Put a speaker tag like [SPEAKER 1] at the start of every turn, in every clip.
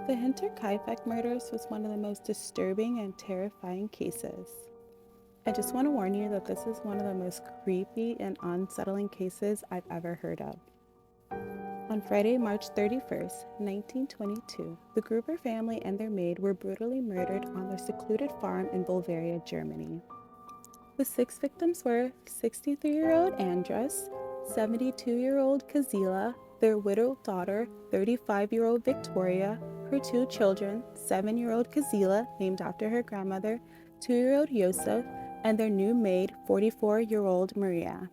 [SPEAKER 1] The Hinterkaifeck murders was one of the most disturbing and terrifying cases. I just want to warn you that this is one of the most creepy and unsettling cases I've ever heard of. On Friday, March 31st, 1922, the Gruber family and their maid were brutally murdered on their secluded farm in Bavaria, Germany. The 6 victims were 63-year-old Andres, 72-year-old Kazila, their widowed daughter, 35-year-old Victoria, her 2 children, 7-year-old Kazila, named after her grandmother, 2-year-old Yosef, and their new maid, 44-year-old Maria.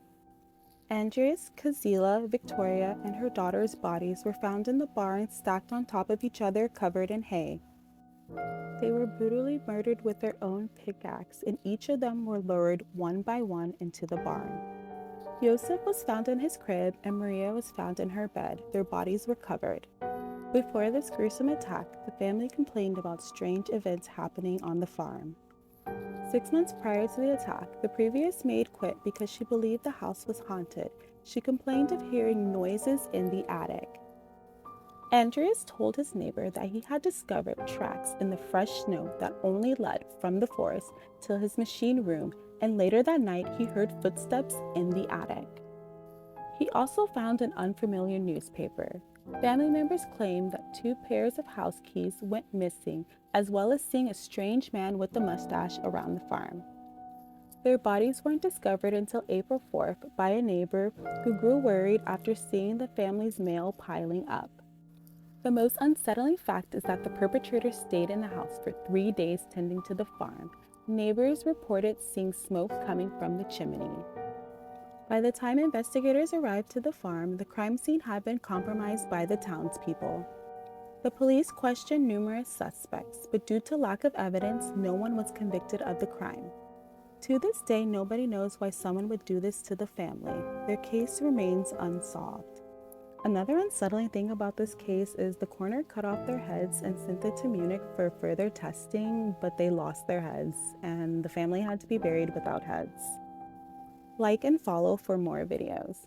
[SPEAKER 1] Andres, Kazila, Victoria, and her daughter's bodies were found in the barn stacked on top of each other, covered in hay. They were brutally murdered with their own pickaxe, and each of them were lowered one by one into the barn. Yosef was found in his crib, and Maria was found in her bed. Their bodies were covered. Before this gruesome attack, the family complained about strange events happening on the farm. 6 months prior to the attack, the previous maid quit because she believed the house was haunted. She complained of hearing noises in the attic. Andreas told his neighbor that he had discovered tracks in the fresh snow that only led from the forest to his machine room, and later that night he heard footsteps in the attic. He also found an unfamiliar newspaper. Family members claimed that 2 pairs of house keys went missing, as well as seeing a strange man with a mustache around the farm. Their bodies weren't discovered until April 4th by a neighbor who grew worried after seeing the family's mail piling up. The most unsettling fact is that the perpetrator stayed in the house for 3 days tending to the farm. Neighbors reported seeing smoke coming from the chimney. By the time investigators arrived to the farm, the crime scene had been compromised by the townspeople. The police questioned numerous suspects, but due to lack of evidence, no one was convicted of the crime. To this day, nobody knows why someone would do this to the family. Their case remains unsolved. Another unsettling thing about this case is the coroner cut off their heads and sent it to Munich for further testing, but they lost their heads, and the family had to be buried without heads. Like and follow for more videos.